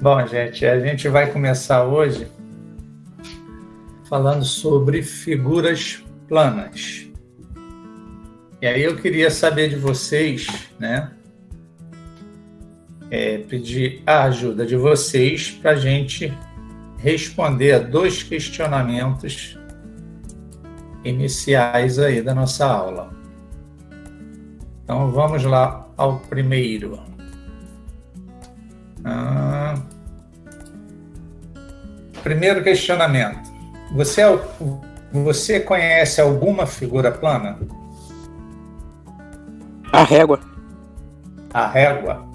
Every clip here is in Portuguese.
Bom, gente, a gente vai começar hoje falando sobre figuras planas. E aí eu queria saber de vocês, né? Pedir a ajuda de vocês para a gente responder a 2 questionamentos iniciais aí da nossa aula. Então vamos lá ao primeiro. Primeiro questionamento. Você conhece alguma figura plana? A régua. A régua?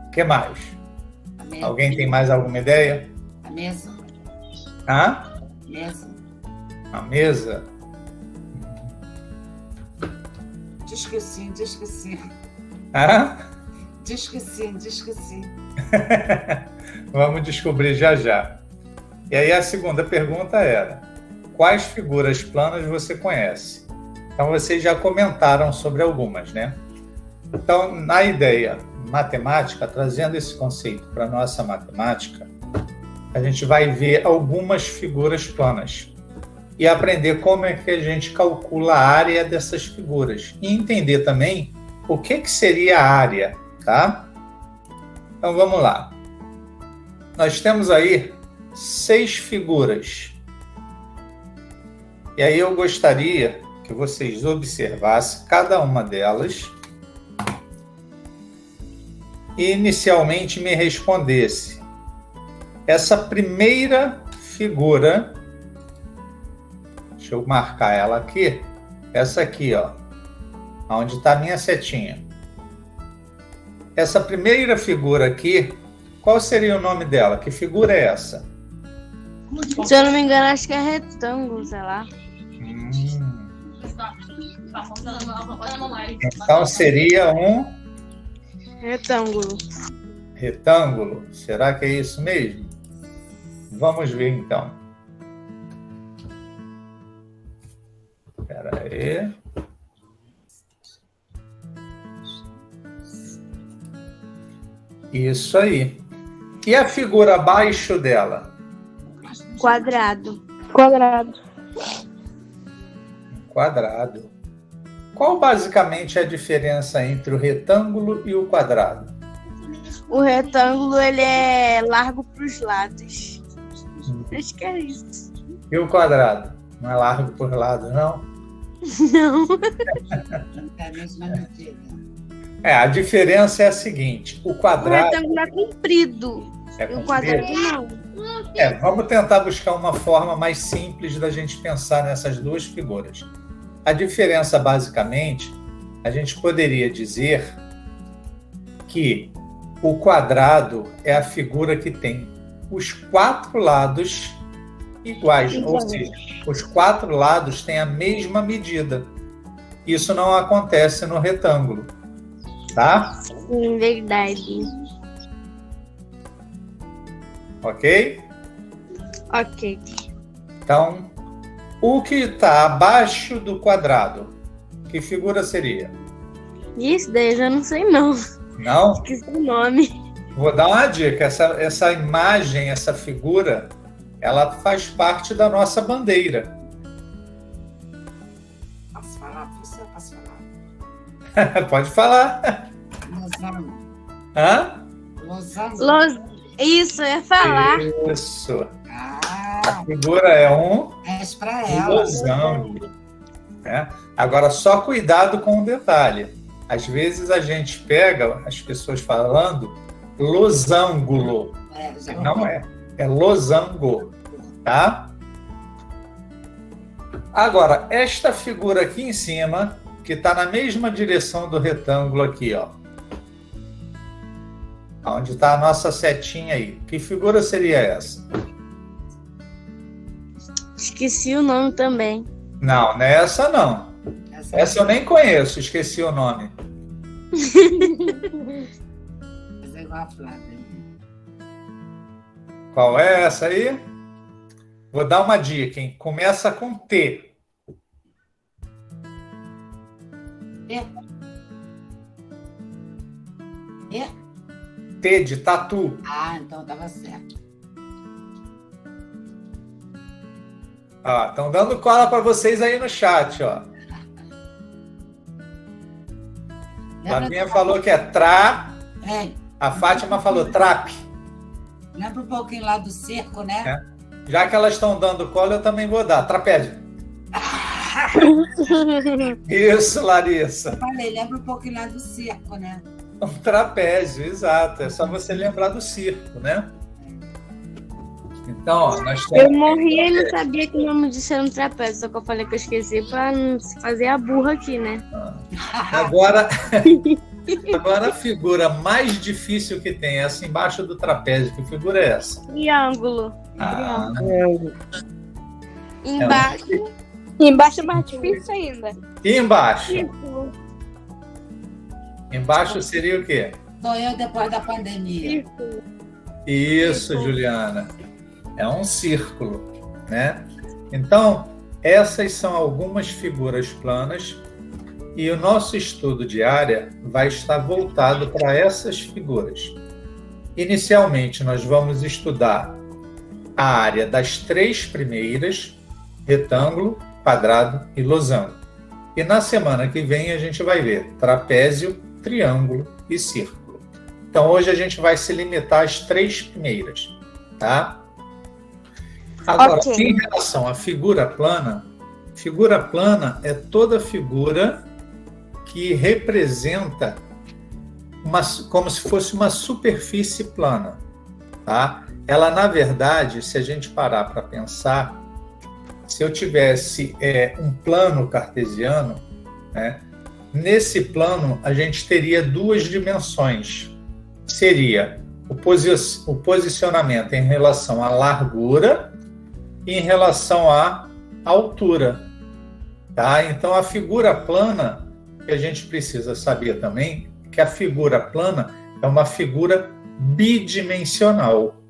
O que mais? Alguém tem mais alguma ideia? A mesa. Hã? Mesa. A mesa? Esqueci. Hã? Esqueci. Vamos descobrir já já. E aí a segunda pergunta era: quais figuras planas você conhece? Então vocês já comentaram sobre algumas, né? Então, na ideia matemática, trazendo esse conceito para a nossa matemática, a gente vai ver algumas figuras planas e aprender como é que a gente calcula a área dessas figuras e entender também o que seria a área, tá? Então vamos lá. Nós temos aí 6 figuras. E aí eu gostaria que vocês observassem cada uma delas e inicialmente me respondesse. Essa primeira figura, deixa eu marcar ela aqui, essa aqui, ó, onde está a minha setinha. Essa primeira figura aqui, qual seria o nome dela? Que figura é essa? Se eu não me engano, acho que é retângulo, sei lá. Então seria um Retângulo. retângulo. Será que é isso mesmo? Vamos ver então. Espera aí. Isso aí. E a figura abaixo dela? Quadrado. Quadrado. Qual basicamente é a diferença entre o retângulo e o quadrado? O retângulo, ele é largo para os lados. Acho que é isso. E o quadrado? Não é largo por lado, não? Não. É a mesma medida. A diferença é a seguinte: o O quadrado retângulo é comprido. é E o comprido. quadrado não. Vamos tentar buscar uma forma mais simples da gente pensar nessas 2 figuras. A diferença, basicamente, a gente poderia dizer que o quadrado é a figura que tem os 4 lados iguais, ou seja, os 4 lados têm a mesma medida. Isso não acontece no retângulo, tá? Sim, verdade. Ok? Ok. Então, o que está abaixo do quadrado, que figura seria? Isso daí eu já não sei, não. Não? Esqueci o nome. Vou dar uma dica. Essa imagem, essa figura, ela faz parte da nossa bandeira. Posso falar, professor? Posso falar? Pode falar. Losango. Hã? Losango. Isso, eu ia falar. Isso. A Ah, figura é um é para ela. losango. Né? Agora, só cuidado com um detalhe. Às vezes a gente pega as pessoas falando losango. Não é. É losango. Tá? Agora, esta figura aqui em cima, que está na mesma direção do retângulo aqui, ó. Onde está a nossa setinha aí. Que figura seria essa? Esqueci o nome também. Não, não é essa não. Essa eu nem conheço, esqueci o nome. Mas é igual a Flávia. Qual é essa aí? Vou dar uma dica, hein? Começa com T. É. T de tatu. Ah, então tava certo. Estão dando cola para vocês aí no chat, ó. Flavinha falou que é tra. É, A Fátima falou trap. lembra um pouquinho lá do circo, né? Já que elas estão dando cola, eu também vou dar. Trapézio. Isso, Larissa. Falei, lembra um pouquinho lá do circo, né? Um trapézio, exato. É só você lembrar do circo, né? Então, ó, nós Eu temos... morri e não sabia que o nome disso era um trapézio, só que eu falei que eu esqueci pra não se fazer a burra aqui, né? Agora a figura mais difícil que tem é essa embaixo do trapézio. Que figura é essa? Triângulo. Ah, Embaixo, Embaixo é mais difícil ainda. e embaixo? círculo. Embaixo seria o quê? Sou eu depois da pandemia. Círculo. Isso, Juliana. É um círculo, né? Então, essas são algumas figuras planas e o nosso estudo de área vai estar voltado para essas figuras. Inicialmente, nós vamos estudar a área das 3 primeiras, retângulo, quadrado e losango. E na semana que vem a gente vai ver trapézio, triângulo e círculo. Então, hoje a gente vai se limitar às 3 primeiras, tá? Agora, Ok. em relação à figura plana é toda figura que representa como se fosse uma superfície plana, tá? Ela, na verdade, se a gente parar para pensar, se eu tivesse um plano cartesiano, né, nesse plano a gente teria 2 dimensões. Seria o posicionamento em relação à largura e em relação à altura. Tá? Então, a figura plana, que a gente precisa saber também, que a figura plana é uma figura bidimensional.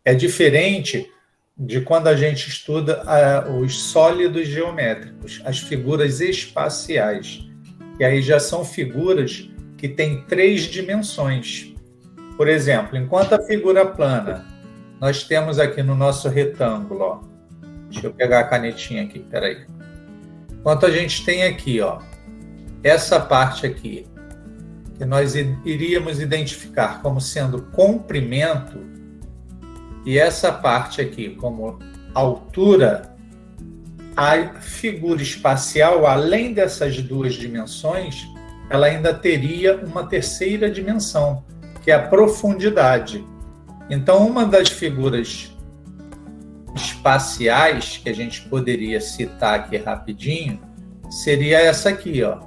É diferente de quando a gente estuda os sólidos geométricos, as figuras espaciais, que aí já são figuras que têm 3 dimensões. Por exemplo, enquanto a figura plana, nós temos aqui no nosso retângulo, ó, deixa eu pegar a canetinha aqui, peraí. Enquanto a gente tem aqui, ó, essa parte aqui, que nós iríamos identificar como sendo comprimento, e essa parte aqui como altura, a figura espacial, além dessas 2 dimensões, ela ainda teria uma terceira dimensão, que é a profundidade. Então, uma das figuras espaciais que a gente poderia citar aqui rapidinho seria essa aqui, ó.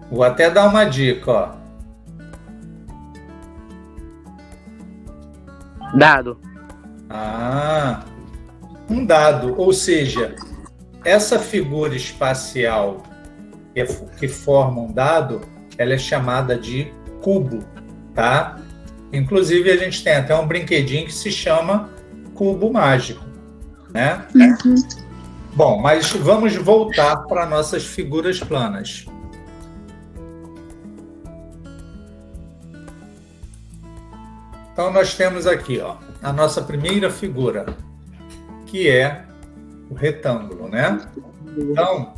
Vou até dar uma dica, ó. Dado. Um dado, ou seja, essa figura espacial que forma um dado, ela é chamada de cubo, tá? Inclusive, a gente tem até um brinquedinho que se chama cubo mágico, né? Bom, mas vamos voltar para nossas figuras planas. Então, nós temos aqui, ó, a nossa primeira figura, que é o retângulo, né? Então,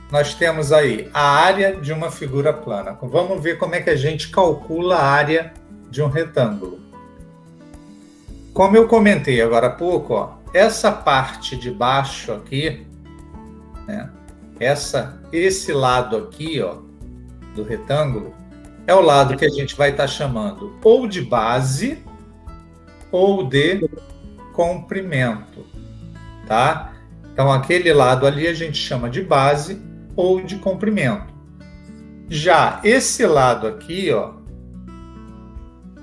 nós temos aí a área de uma figura plana. Vamos ver como é que a gente calcula a área de um retângulo. Como eu comentei agora há pouco, ó, essa parte de baixo aqui, né, esse lado aqui, ó, do retângulo, é o lado que a gente vai estar chamando ou de base ou de comprimento, tá? Então, aquele lado ali a gente chama de base ou de comprimento. Já esse lado aqui, ó,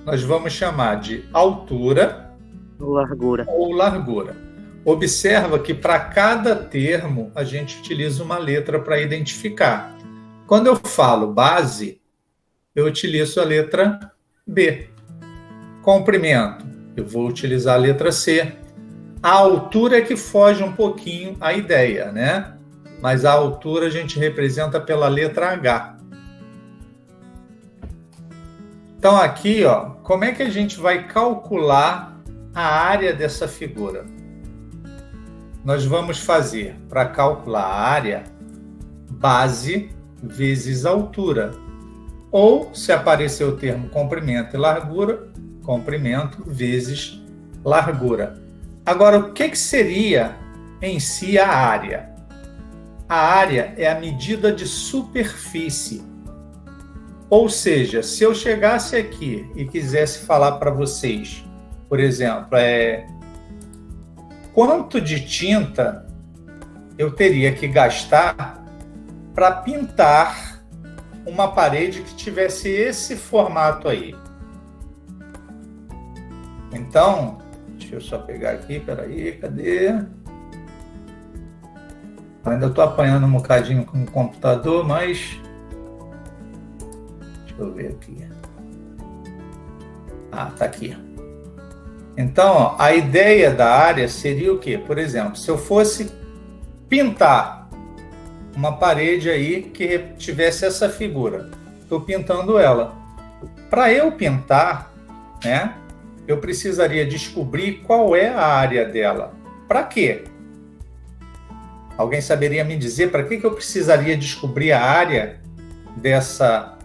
nós vamos chamar de altura Largura. ou largura. Observa que para cada termo a gente utiliza uma letra para identificar. Quando eu falo base, eu utilizo a letra B. Comprimento, eu vou utilizar a letra C. A altura é que foge um pouquinho a ideia, né? Mas a altura a gente representa pela letra H. Então aqui, ó, como é que a gente vai calcular a área dessa figura? Nós vamos fazer, para calcular a área, base vezes altura. Ou, se aparecer o termo comprimento e largura, comprimento vezes largura. Agora, o que seria em si a área? A área é a medida de superfície. Ou seja, se eu chegasse aqui e quisesse falar para vocês, por exemplo, quanto de tinta eu teria que gastar para pintar uma parede que tivesse esse formato aí. Então, deixa eu só pegar aqui, peraí, cadê? Ainda estou apanhando um bocadinho com o computador, mas... Deixa eu ver aqui. Ah, tá aqui. Então, ó, a ideia da área seria o quê? Por exemplo, se eu fosse pintar uma parede aí que tivesse essa figura, estou pintando ela. Para eu pintar, né, eu precisaria descobrir qual é a área dela. Para quê? Alguém saberia me dizer para que eu precisaria descobrir a área dessa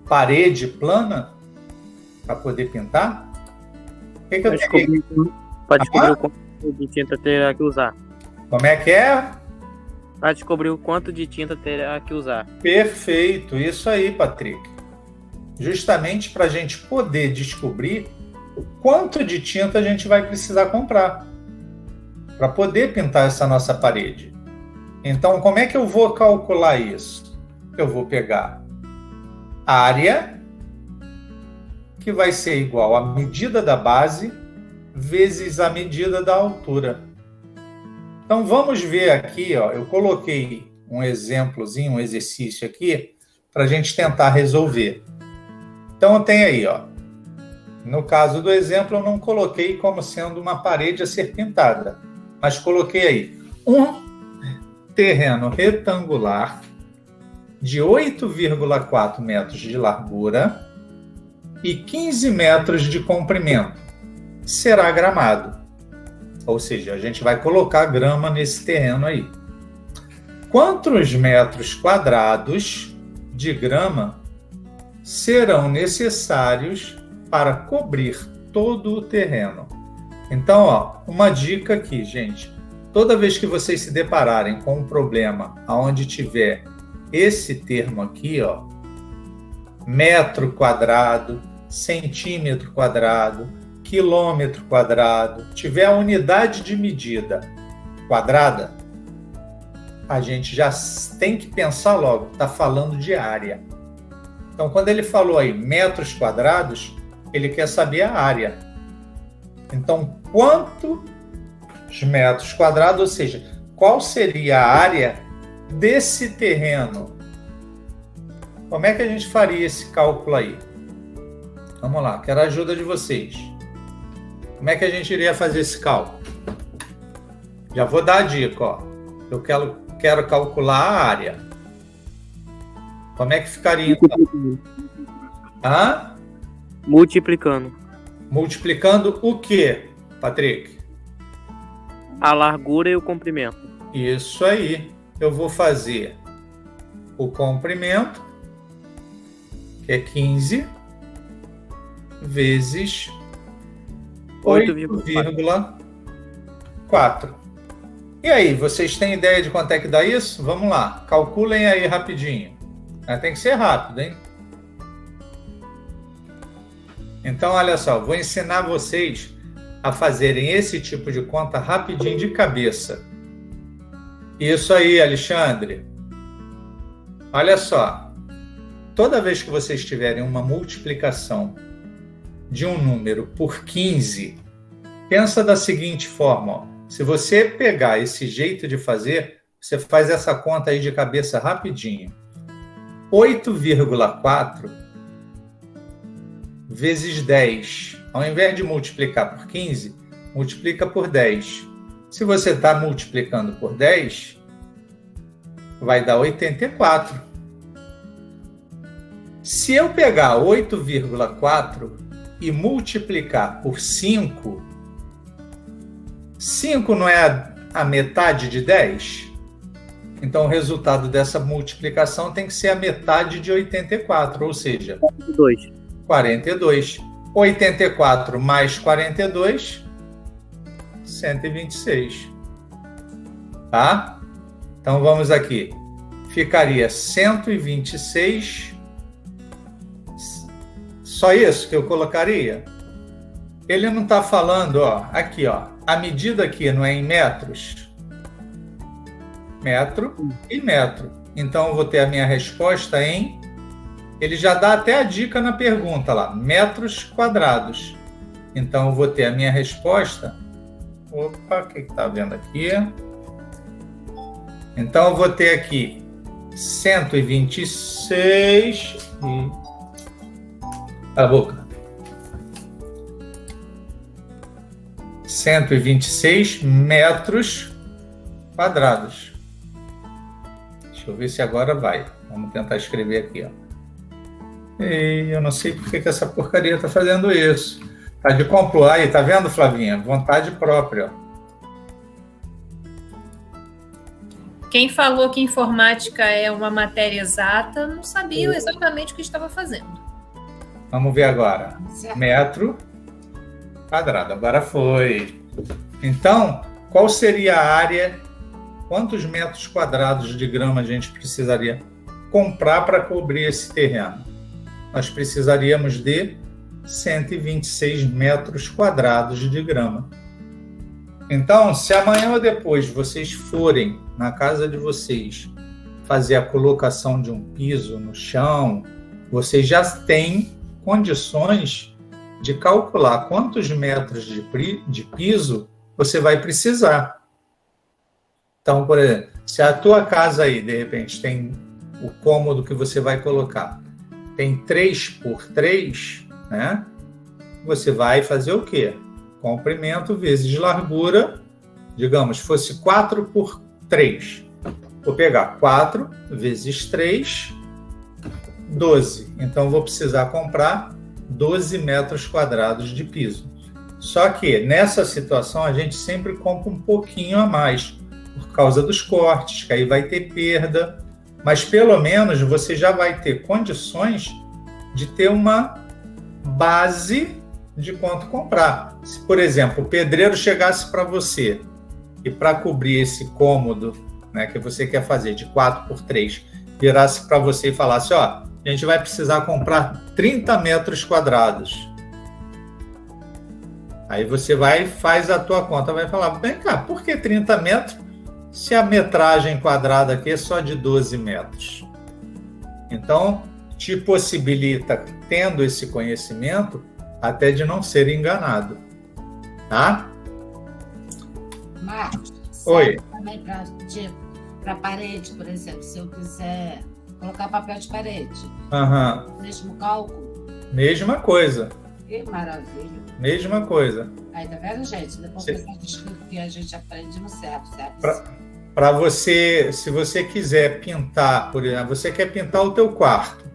parede plana para poder pintar? O que eu teria? Para descobrir o quanto de tinta terá que usar. Como é que é? Para descobrir o quanto de tinta terá que usar. Perfeito, isso aí, Patrick. Justamente para a gente poder descobrir o quanto de tinta a gente vai precisar comprar para poder pintar essa nossa parede. Então, como é que eu vou calcular isso? Eu vou pegar a área, que vai ser igual à medida da base, vezes a medida da altura. Então, vamos ver aqui, ó, eu coloquei um exemplozinho, um exercício aqui, para a gente tentar resolver. Então, tem aí, ó, no caso do exemplo, eu não coloquei como sendo uma parede a ser pintada, mas coloquei aí um terreno retangular de 8,4 metros de largura e 15 metros de comprimento. Será gramado. Ou seja, a gente vai colocar grama nesse terreno aí. Quantos metros quadrados de grama serão necessários para cobrir todo o terreno? Então, ó, uma dica aqui, gente. Toda vez que vocês se depararem com um problema onde tiver esse termo aqui, ó, metro quadrado, centímetro quadrado, quilômetro quadrado, tiver a unidade de medida quadrada, a gente já tem que pensar logo, está falando de área. Então, quando ele falou aí metros quadrados, ele quer saber a área. Então, quantos metros quadrados, ou seja, qual seria a área desse terreno? Como é que a gente faria esse cálculo aí? Vamos lá, quero a ajuda de vocês. Como é que a gente iria fazer esse cálculo? Já vou dar a dica, ó. Eu quero calcular a área. Como é que ficaria então? Hã? Multiplicando. Multiplicando o quê, Patrick? A largura e o comprimento. Isso aí. Eu vou fazer o comprimento, que é 15, vezes 8,4. E aí, vocês têm ideia de quanto é que dá isso? Vamos lá, calculem aí rapidinho. Tem que ser rápido, hein? Então, olha só, vou ensinar vocês a fazerem esse tipo de conta rapidinho de cabeça. Isso aí, Alexandre. Olha só, toda vez que vocês tiverem uma multiplicação de um número por 15, pensa da seguinte forma, ó. Se você pegar esse jeito de fazer, você faz essa conta aí de cabeça rapidinho. 8,4 vezes 10. Ao invés de multiplicar por 15, multiplica por 10. Se você está multiplicando por 10, vai dar 84. Se eu pegar 8,4 e multiplicar por 5, 5 não é a metade de 10? Então, o resultado dessa multiplicação tem que ser a metade de 84, ou seja, 42. 84 mais 42, 126. Tá? Então, vamos aqui. Ficaria 126. Só isso que eu colocaria? Ele não está falando, ó, aqui, ó, a medida aqui não é em metros? Metro e metro. Então, eu vou ter a minha resposta em... Ele já dá até a dica na pergunta lá, metros quadrados. Então, eu vou ter a minha resposta... Opa, o que está vendo aqui? Então, eu vou ter aqui 126... Cala a boca. 126 metros quadrados. Deixa eu ver se agora vai. Vamos tentar escrever aqui, ó. E eu não sei por que essa porcaria está fazendo isso. Tá de complô. Aí, tá vendo, Flavinha? Vontade própria, ó. Quem falou que informática é uma matéria exata não sabia exatamente o que estava fazendo. Vamos ver agora. Certo. Metro quadrado. Agora foi. Então, qual seria a área? Quantos metros quadrados de grama a gente precisaria comprar para cobrir esse terreno? Nós precisaríamos de 126 metros quadrados de grama. Então, se amanhã ou depois vocês forem na casa de vocês fazer a colocação de um piso no chão, vocês já têm condições de calcular quantos metros de piso você vai precisar. Então, por exemplo, se a tua casa aí, de repente, tem o cômodo que você vai colocar, tem 3 por 3, né? Você vai fazer o quê? Comprimento vezes largura, digamos, fosse 4 por 3. Vou pegar 4 vezes 3, 12. Então, vou precisar comprar 12 metros quadrados de piso. Só que, nessa situação, a gente sempre compra um pouquinho a mais, por causa dos cortes, que aí vai ter perda. Mas, pelo menos, você já vai ter condições de ter uma base de quanto comprar. Se, por exemplo, o pedreiro chegasse para você e para cobrir esse cômodo, né, que você quer fazer de 4 por 3, virasse para você e falasse, ó, a gente vai precisar comprar 30 metros quadrados. Aí você vai, faz a tua conta, vai falar, vem cá, por que 30 metros se a metragem quadrada aqui é só de 12 metros? Então, te possibilita, tendo esse conhecimento, até de não ser enganado. Tá? Marcos, Oi. também para parede, por exemplo, se eu quiser colocar papel de parede, mesmo cálculo. Mesma coisa. Que maravilha. Mesma coisa. Aí, tá vendo, gente? Depois que a gente aprende no certo, certo? Para você, se você quiser pintar, por exemplo, você quer pintar o teu quarto,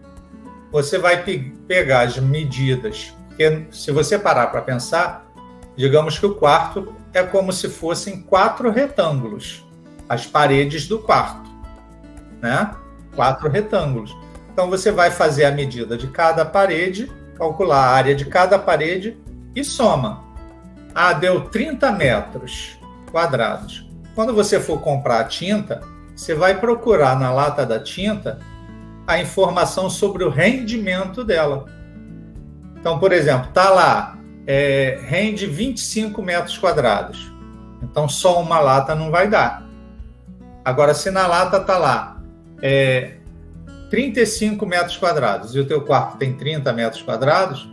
você vai pegar as medidas, porque se você parar para pensar, digamos que o quarto é como se fossem 4 retângulos, as paredes do quarto, né? 4 retângulos. Então você vai fazer a medida de cada parede, calcular a área de cada parede e soma. Ah, deu 30 metros quadrados. Quando você for comprar a tinta, você vai procurar na lata da tinta a informação sobre o rendimento dela. Então, por exemplo, está lá, rende 25 metros quadrados. Então, só uma lata não vai dar. Agora, se na lata está lá 35 metros quadrados e o teu quarto tem 30 metros quadrados,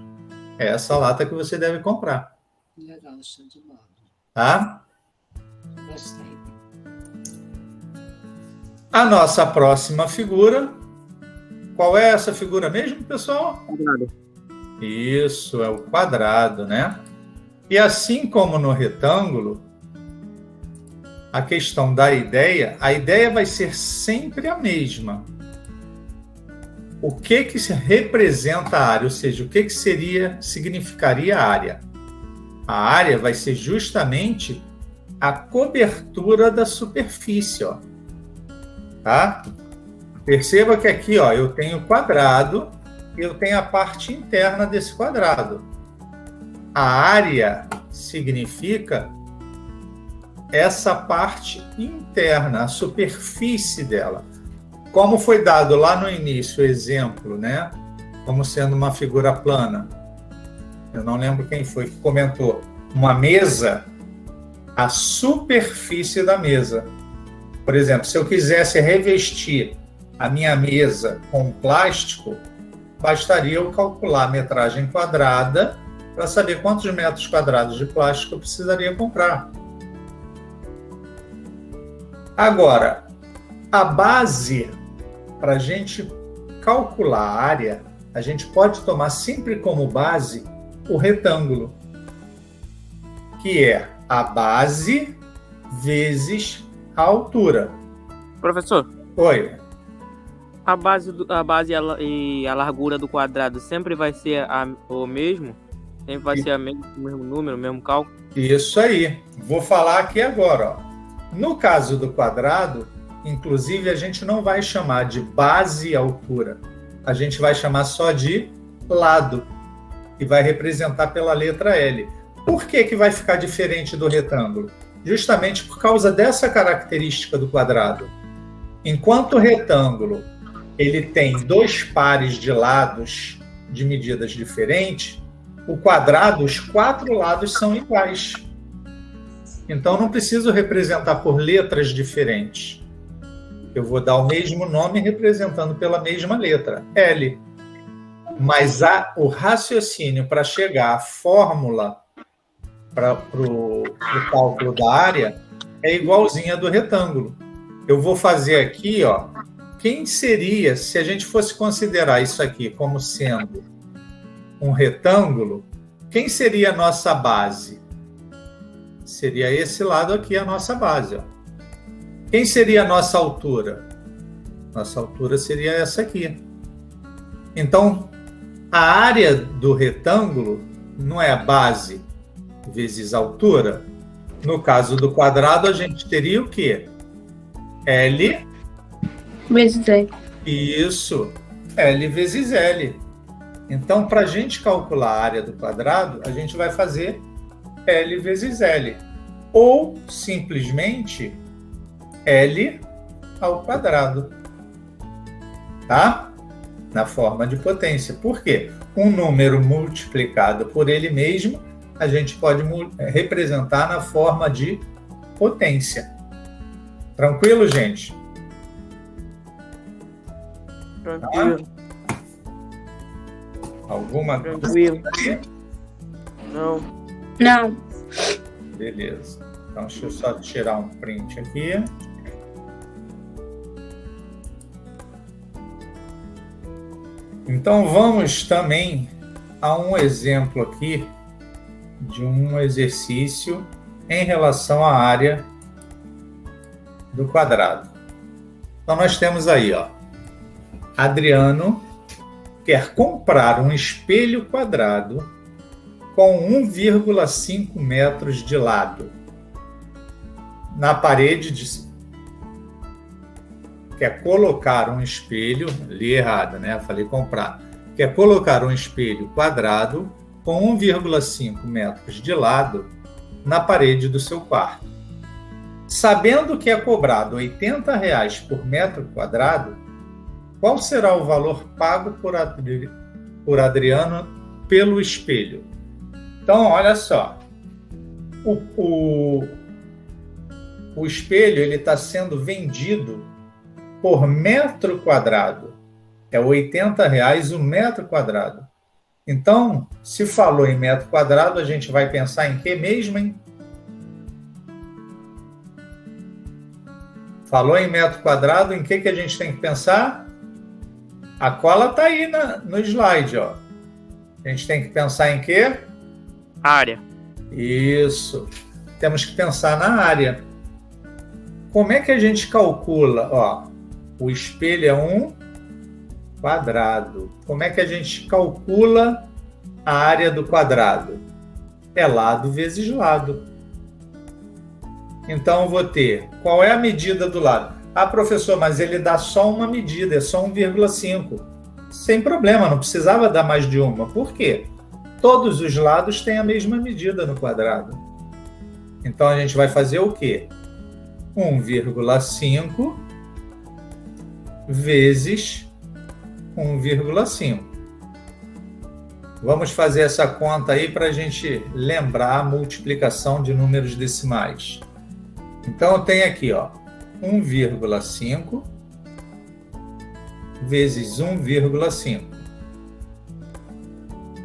é essa lata que você deve comprar. Legal, show de bola. Tá? Gostei. A nossa próxima figura, qual é essa figura mesmo, pessoal? Quadrado. Isso, é o quadrado, né? E assim como no retângulo, a questão da ideia, a ideia vai ser sempre a mesma. o que se representa a área, ou seja, o que significaria a área. A área vai ser justamente a cobertura da superfície, ó. Tá? Perceba que aqui, ó, eu tenho o quadrado e eu tenho a parte interna desse quadrado. A área significa essa parte interna, a superfície dela. Como foi dado lá no início o exemplo, né? Como sendo uma figura plana. Eu não lembro quem foi que comentou. Uma mesa, a superfície da mesa. Por exemplo, se eu quisesse revestir a minha mesa com plástico, bastaria eu calcular a metragem quadrada para saber quantos metros quadrados de plástico eu precisaria comprar. Agora, a base, para a gente calcular a área, a gente pode tomar sempre como base o retângulo, que é a base vezes a altura. Professor, Oi. a base e a largura do quadrado sempre vai ser o mesmo? Sempre vai ser o mesmo número, o mesmo cálculo? Isso aí. Vou falar aqui agora, ó. No caso do quadrado, inclusive, a gente não vai chamar de base e altura. A gente vai chamar só de lado, e vai representar pela letra L. Por que vai ficar diferente do retângulo? Justamente por causa dessa característica do quadrado. Enquanto o retângulo ele tem 2 pares de lados de medidas diferentes, o quadrado, os 4 lados são iguais. Então, não preciso representar por letras diferentes. Eu vou dar o mesmo nome representando pela mesma letra, L. Mas o raciocínio para chegar à fórmula para o cálculo da área é igualzinha do retângulo. Eu vou fazer aqui, ó, quem seria, se a gente fosse considerar isso aqui como sendo um retângulo, quem seria a nossa base? Seria esse lado aqui a nossa base, ó. Quem seria a nossa altura? Nossa altura seria essa aqui. Então, a área do retângulo não é a base vezes a altura. No caso do quadrado, a gente teria o quê? L Vezes L. Isso, L vezes L. Então, para a gente calcular a área do quadrado, a gente vai fazer L vezes L. Ou, simplesmente, L ao quadrado. Tá? Na forma de potência. Por quê? Um número multiplicado por ele mesmo, a gente pode representar na forma de potência. Tranquilo, gente? Tranquilo. Tá? Alguma Tranquilo. coisa? Não. Não. Beleza. Então, deixa eu só tirar um print aqui. Então, vamos também a um exemplo aqui de um exercício em relação à área do quadrado. Então, nós temos aí, ó, Adriano quer comprar um espelho quadrado com 1,5 metros de lado na parede de... Quer colocar um espelho... Li errado, né? Falei comprar. Quer colocar um espelho quadrado com 1,5 metros de lado na parede do seu quarto. Sabendo que é cobrado R$ 80 por metro quadrado, qual será o valor pago por Adriano pelo espelho? Então, olha só. O espelho está sendo vendido por metro quadrado. É R$ 80 o metro quadrado. Então, se falou em metro quadrado, a gente vai pensar em quê mesmo, hein? Falou em metro quadrado, em que a gente tem que pensar? A cola está aí no slide, ó. A gente tem que pensar em quê? Área. Isso. Temos que pensar na área. Como é que a gente calcula? Ó, o espelho é 1 quadrado. Como é que a gente calcula a área do quadrado? É lado vezes lado. Então, eu vou ter... Qual é a medida do lado? Ah, professor, mas ele dá só uma medida, é só 1,5. Sem problema, não precisava dar mais de uma. Por quê? Todos os lados têm a mesma medida no quadrado. Então, a gente vai fazer o quê? 1,5 vezes 1,5. Vamos fazer essa conta aí para a gente lembrar a multiplicação de números decimais. Então, eu tenho aqui, ó, 1,5 vezes 1,5.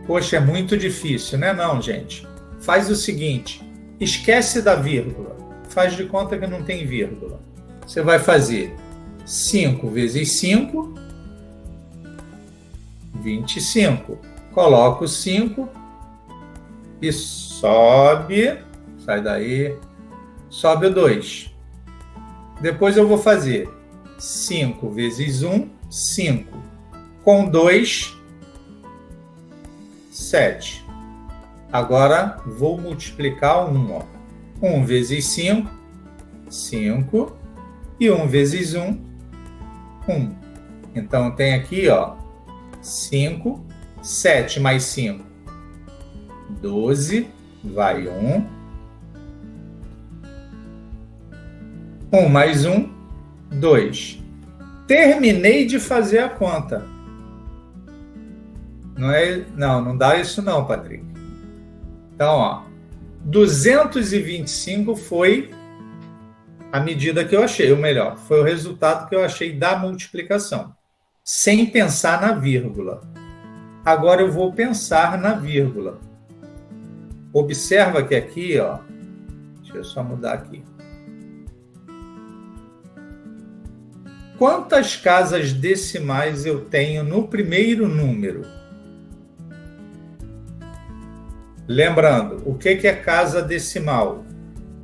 Poxa, é muito difícil, né? Não, gente. Faz o seguinte, esquece da vírgula. Faz de conta que não tem vírgula. Você vai fazer 5 vezes 5, 25. Coloca o 5 e sobe, sai daí, sobe o 2. Depois eu vou fazer 5 vezes 1, 5. Com 2, 7. Agora vou multiplicar 1. 1 vezes 5, 5. E 1 vezes 1, 1. Então tem aqui, ó, 5, 7 mais 5, 12, vai 1. 1 mais 1, 2. Terminei de fazer a conta. Não dá isso não, Patrick. Então, ó, 225 foi a medida que eu achei, ou melhor, foi o resultado que eu achei da multiplicação, sem pensar na vírgula. Agora eu vou pensar na vírgula. Observa que aqui, ó, deixa eu só mudar aqui. Quantas casas decimais eu tenho no primeiro número? Lembrando, o que é casa decimal?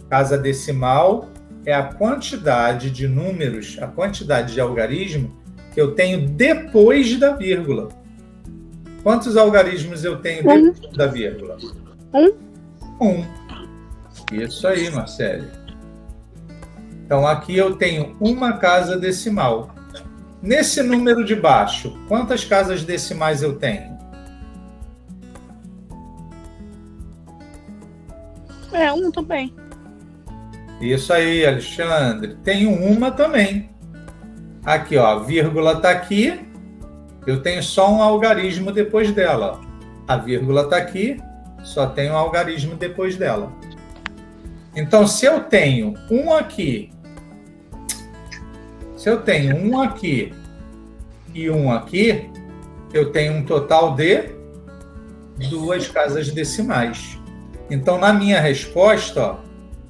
Casa decimal é a quantidade de números, a quantidade de algarismo que eu tenho depois da vírgula. Quantos algarismos eu tenho depois da vírgula? 1. Isso aí, Marcele. Então, aqui eu tenho uma casa decimal. Nesse número de baixo, quantas casas decimais eu tenho? 1 também. Isso aí, Alexandre. Tenho uma também. Aqui, ó, a vírgula está aqui. Eu tenho só um algarismo depois dela. Ó. A vírgula está aqui, só tem um algarismo depois dela. Então, se eu tenho um aqui, e um aqui, eu tenho um total de 2 casas decimais. Então, na minha resposta, ó,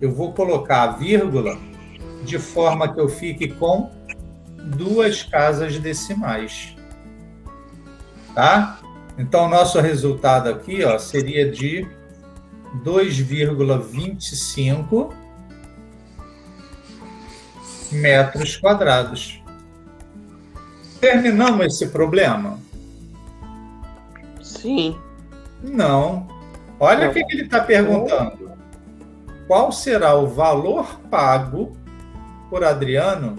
eu vou colocar a vírgula de forma que eu fique com 2 casas decimais. Tá? Então, o nosso resultado aqui, ó, seria de 2,25 metros quadrados. Terminamos esse problema? Sim. Não. Olha o que ele está perguntando. Qual será o valor pago por Adriano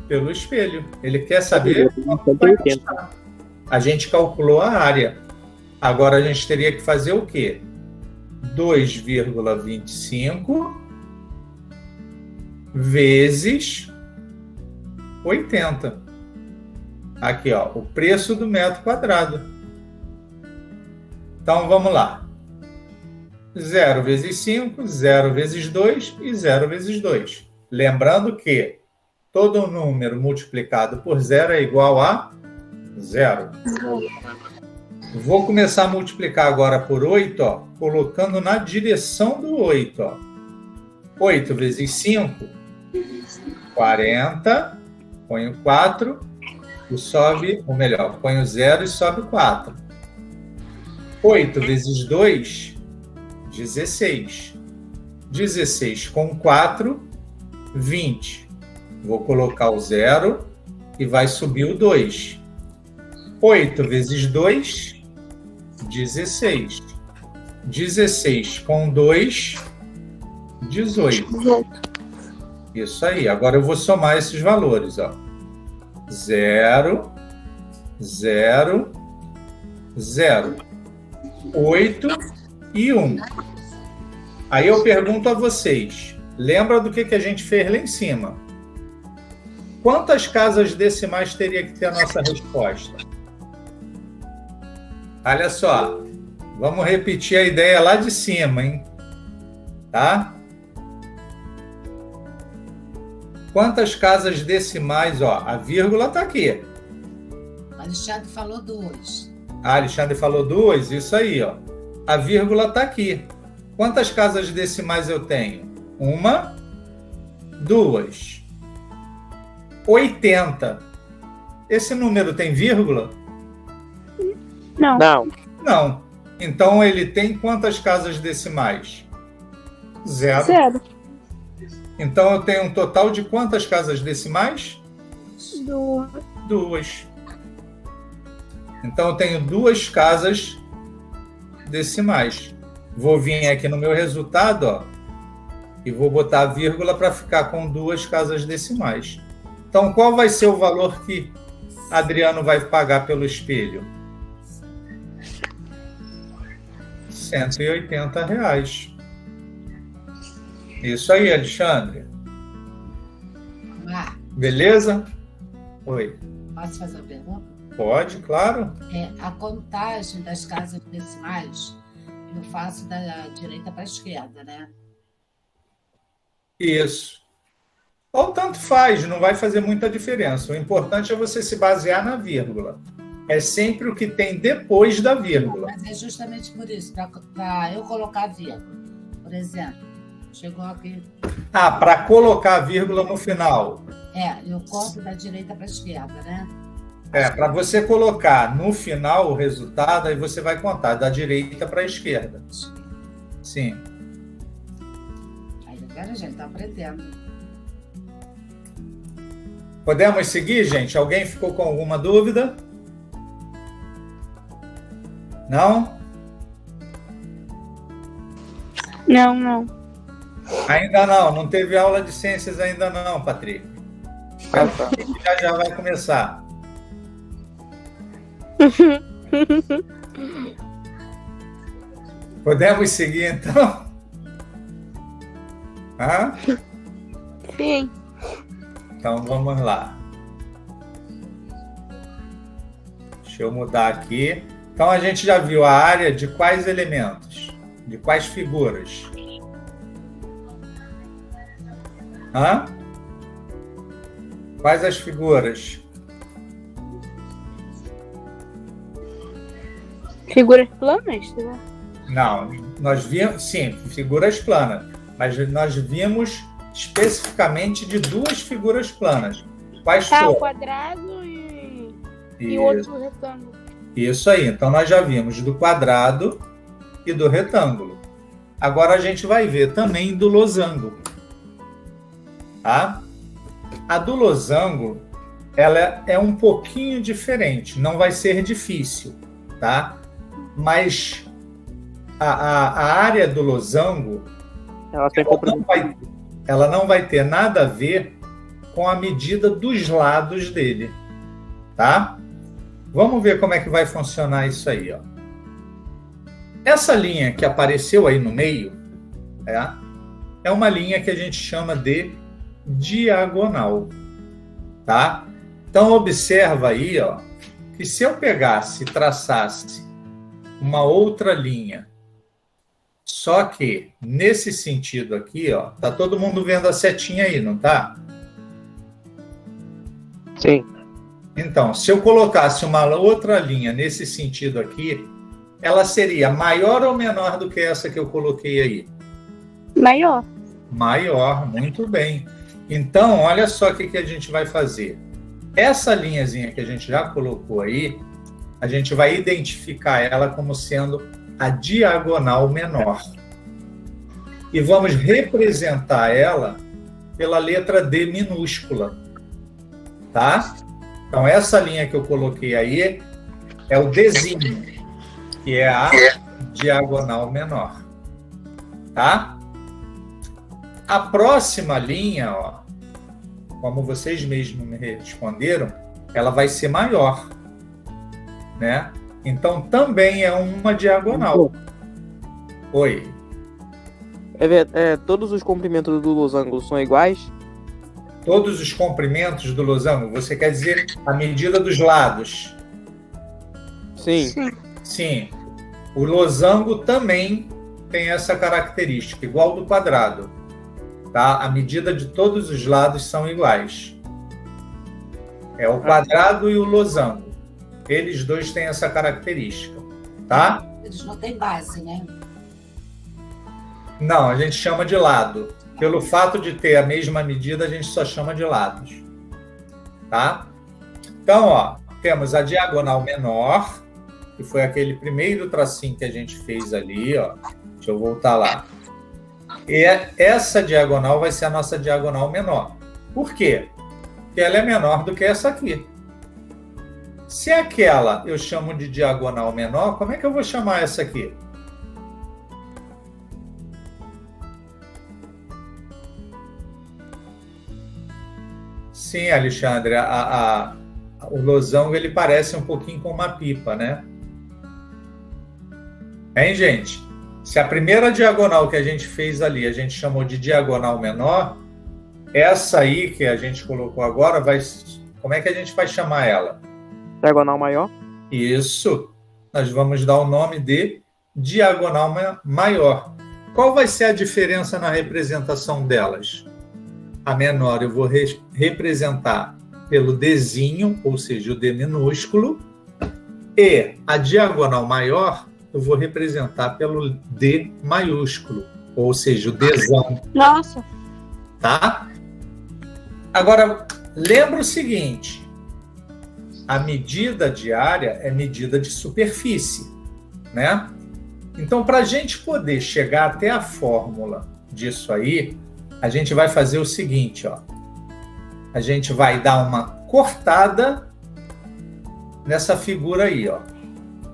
pelo espelho? Ele quer saber quanto vai custar. A gente calculou a área. Agora a gente teria que fazer o quê? 2,25 vezes 80. Aqui, ó, o preço do metro quadrado. Então, vamos lá. 0 vezes 5, 0 vezes 2 e 0 vezes 2. Lembrando que todo número multiplicado por 0 é igual a 0. Vou começar a multiplicar agora por 8, ó, colocando na direção do 8. Ó. 8 vezes 5, 40. Ponho 4 e sobe, ou melhor, ponho 0 e sobe 4. 8 vezes 2, 16. 16 com 4, 20. Vou colocar o 0 e vai subir o 2. 8 vezes 2, 16. 16 com 2, 18. Isso aí. Agora eu vou somar esses valores, ó. 0, 0, 0. 8 e 1. Aí eu pergunto a vocês, lembra do que a gente fez lá em cima? Quantas casas decimais teria que ter a nossa resposta? Olha só, vamos repetir a ideia lá de cima, hein? Tá? Quantas casas decimais, ó, a vírgula está aqui. O Alexandre falou 2. Ah, Alexandre falou 2, isso aí, ó. A vírgula está aqui. Quantas casas decimais eu tenho? 1, 2. 80. Esse número tem vírgula? Não. Não. Não. Então ele tem quantas casas decimais? 0. 0. Então eu tenho um total de quantas casas decimais? 2. Então eu tenho 2 casas decimais. Vou vir aqui no meu resultado, ó, e vou botar a vírgula para ficar com 2 casas decimais. Então qual vai ser o valor que Adriano vai pagar pelo espelho? R$180. Isso aí, Alexandre. Beleza? Oi. Posso fazer uma pergunta? Pode, claro. A contagem das casas decimais eu faço da direita para a esquerda, né? Isso. Ou tanto faz, não vai fazer muita diferença. O importante é você se basear na vírgula. É sempre o que tem depois da vírgula. Mas é justamente por isso, para eu colocar a vírgula. Por exemplo, chegou aqui. Ah, para colocar a vírgula no final. Eu conto da direita para a esquerda, né? Para você colocar no final o resultado, aí você vai contar da direita para a esquerda. Sim. Aí a gente está aprendendo. Podemos seguir, gente? Alguém ficou com alguma dúvida? Não? Não. Ainda não. Não teve aula de ciências ainda não, Patrick. Já vai começar. Podemos seguir, então? Hã? Sim. Então, vamos lá. Deixa eu mudar aqui. Então, a gente já viu a área de quais elementos? De quais figuras? Hã? Quais as figuras? Figuras planas? Não, nós vimos, sim, figuras planas, mas nós vimos especificamente de 2 figuras planas. Quais foram? O quadrado e o outro retângulo. Isso aí, então nós já vimos do quadrado e do retângulo. Agora a gente vai ver também do losango. Tá? A do losango, ela é um pouquinho diferente, não vai ser difícil, tá? Mas a área do losango, ela não vai ter nada a ver com a medida dos lados dele, tá? Vamos ver como é que vai funcionar isso aí, ó. Essa linha que apareceu aí no meio, é uma linha que a gente chama de diagonal, tá? Então observa aí, ó, que se eu pegasse e traçasse uma outra linha, só que nesse sentido aqui, ó, tá todo mundo vendo a setinha aí, não tá? Sim. Então, se eu colocasse uma outra linha nesse sentido aqui, ela seria maior ou menor do que essa que eu coloquei aí? Maior. Maior, muito bem. Então, olha só o que a gente vai fazer. Essa linhazinha que a gente já colocou aí, a gente vai identificar ela como sendo a diagonal menor. E vamos representar ela pela letra D minúscula. Tá? Então, essa linha que eu coloquei aí é o Dzinho, que é a diagonal menor. Tá? A próxima linha, ó, como vocês mesmos me responderam, ela vai ser maior, né? Então também é uma diagonal. Oi. Todos os comprimentos do losango são iguais? Todos os comprimentos do losango, você quer dizer a medida dos lados? Sim. Sim. O losango também tem essa característica, igual do quadrado. Tá? A medida de todos os lados são iguais. É o quadrado e o losango. Eles dois têm essa característica. Tá? Eles não têm base, né? Não, a gente chama de lado. Pelo fato de ter a mesma medida, a gente só chama de lados. Tá? Então, ó, temos a diagonal menor, que foi aquele primeiro tracinho que a gente fez ali, ó. Deixa eu voltar lá. E essa diagonal vai ser a nossa diagonal menor. Por quê? Porque ela é menor do que essa aqui. Se aquela eu chamo de diagonal menor, como é que eu vou chamar essa aqui? Sim, Alexandre, o losango ele parece um pouquinho com uma pipa, né? Hein, gente? Se a primeira diagonal que a gente fez ali, a gente chamou de diagonal menor, essa aí que a gente colocou agora, como é que a gente vai chamar ela? Diagonal maior? Isso. Nós vamos dar o nome de diagonal maior. Qual vai ser a diferença na representação delas? A menor eu vou representar pelo Dzinho, ou seja, o D minúsculo, e a diagonal maior eu vou representar pelo D maiúsculo, ou seja, o Dzão. Nossa. Tá? Agora, lembra o seguinte, a medida de área é medida de superfície, né? Então, para a gente poder chegar até a fórmula disso aí, a gente vai fazer o seguinte, ó. A gente vai dar uma cortada nessa figura aí, ó.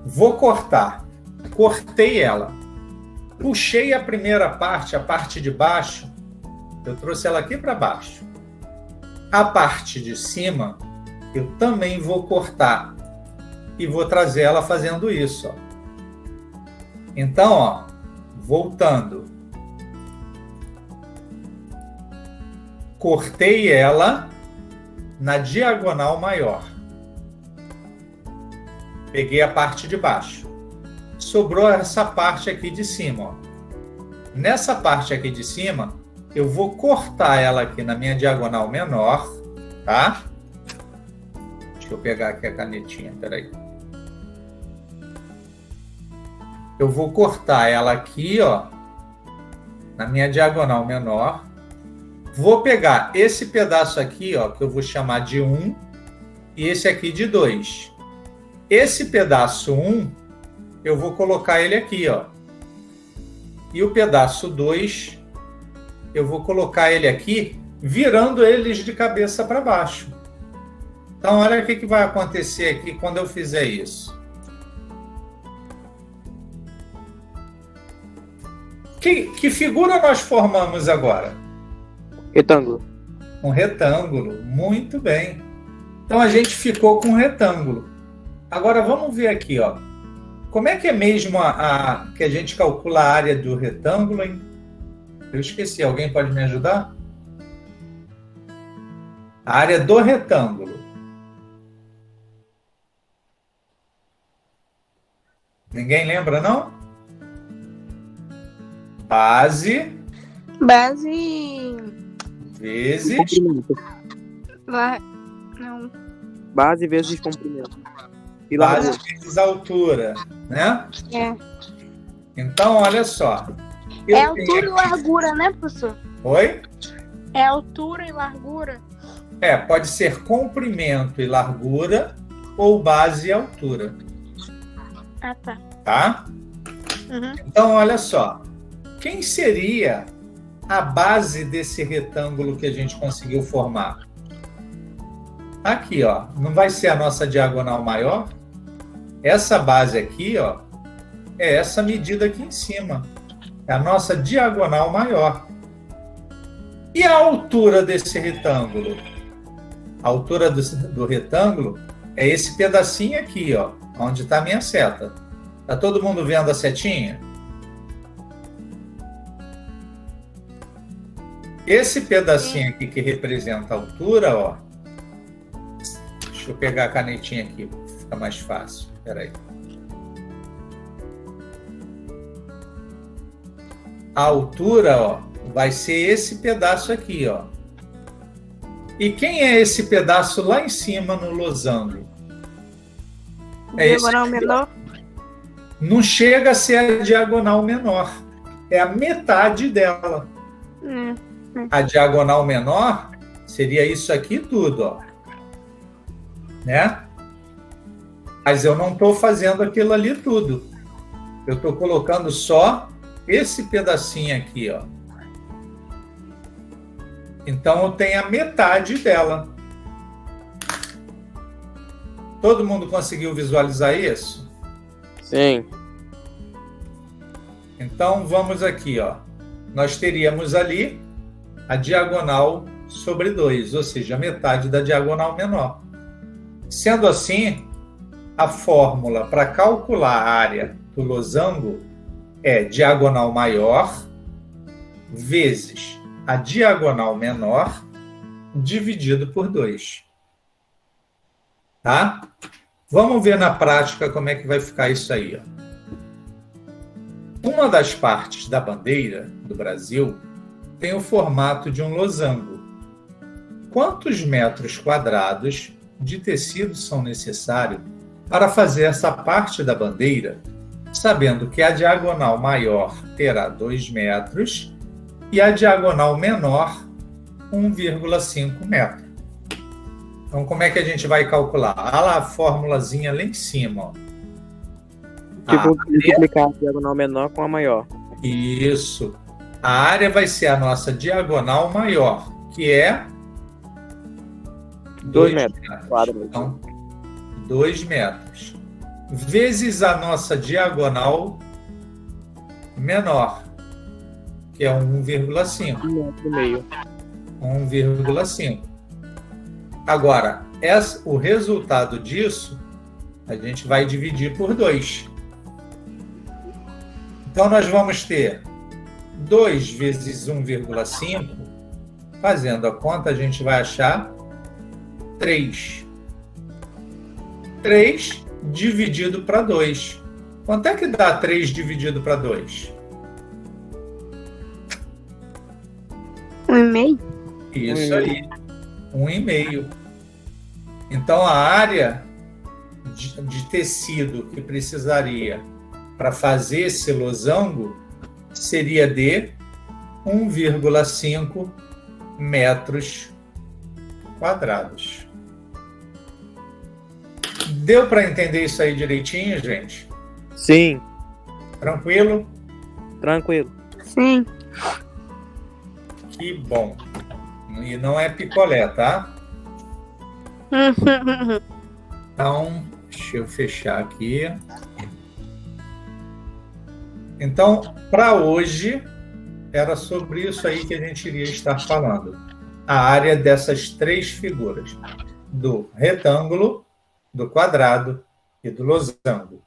Vou cortar. Cortei ela. Puxei a primeira parte, a parte de baixo. Eu trouxe ela aqui para baixo. A parte de cima, eu também vou cortar. E vou trazer ela fazendo isso, ó. Então, ó, voltando. Cortei ela na diagonal maior. Peguei a parte de baixo. Sobrou essa parte aqui de cima, ó. Nessa parte aqui de cima, eu vou cortar ela aqui na minha diagonal menor, tá? Deixa eu pegar aqui a canetinha, peraí. Eu vou cortar ela aqui, ó, na minha diagonal menor. Vou pegar esse pedaço aqui, ó, que eu vou chamar de 1, e esse aqui de 2. Esse pedaço 1, eu vou colocar ele aqui, ó. E o pedaço 2, eu vou colocar ele aqui, virando eles de cabeça para baixo. Então, olha o que vai acontecer aqui quando eu fizer isso. Que figura nós formamos agora? Retângulo. Um retângulo. Muito bem. Então, a gente ficou com um retângulo. Agora, vamos ver aqui, ó. Como é que é mesmo que a gente calcula a área do retângulo, hein? Eu esqueci. Alguém pode me ajudar? A área do retângulo. Ninguém lembra, não? Base vezes Comprimento. Não. Base vezes comprimento. E base largura. vezes altura, né? É. Então, olha só. É altura e largura, né, professor? Oi? É altura e largura. Pode ser comprimento e largura ou base e altura. Ah, tá. Tá? Uhum. Então, olha só. Quem seria a base desse retângulo que a gente conseguiu formar? Aqui, ó. Não vai ser a nossa diagonal maior? Essa base aqui, ó, é essa medida aqui em cima. É a nossa diagonal maior. E a altura desse retângulo? A altura do retângulo é esse pedacinho aqui, ó, onde está a minha seta. Está todo mundo vendo a setinha? Esse pedacinho aqui que representa a altura, ó. Deixa eu pegar a canetinha aqui, fica mais fácil. Espera aí. A altura, ó, vai ser esse pedaço aqui, ó. E quem é esse pedaço lá em cima no losango? É diagonal menor? Não chega a ser a diagonal menor. É a metade dela. A diagonal menor seria isso aqui tudo, ó. Né? Mas eu não estou fazendo aquilo ali tudo. Eu estou colocando só esse pedacinho aqui, ó. Então eu tenho a metade dela. Todo mundo conseguiu visualizar isso? Sim. Então vamos aqui, ó. Nós teríamos ali a diagonal sobre 2, ou seja, a metade da diagonal menor. Sendo assim, a fórmula para calcular a área do losango é diagonal maior vezes a diagonal menor dividido por 2. Tá? Vamos ver na prática como é que vai ficar isso aí, ó. Uma das partes da bandeira do Brasil tem o formato de um losango. Quantos metros quadrados de tecido são necessários para fazer essa parte da bandeira, sabendo que a diagonal maior terá 2 metros e a diagonal menor 1,5 metro? Então, como é que a gente vai calcular? Olha lá a formulazinha lá em cima, ó. Tipo, multiplicar a diagonal menor com a maior. Isso. A área vai ser a nossa diagonal maior, que é 2 metros. Então, 2 metros. Vezes a nossa diagonal menor, que é 1,5. 1,5. Agora, o resultado disso, a gente vai dividir por 2. Então, nós vamos ter 2 vezes 1,5, fazendo a conta, a gente vai achar 3. 3 dividido para 2. Quanto é que dá 3 dividido para 2? 1,5? Isso aí, 1,5. Então, a área de tecido que precisaria para fazer esse losango seria de 1,5 metros quadrados. Deu para entender isso aí direitinho, gente? Sim. Tranquilo? Tranquilo. Sim. Que bom. E não é picolé, tá? Então, deixa eu fechar aqui. Então, para hoje, era sobre isso aí que a gente iria estar falando. A área dessas 3 figuras. Do retângulo, do quadrado e do losango.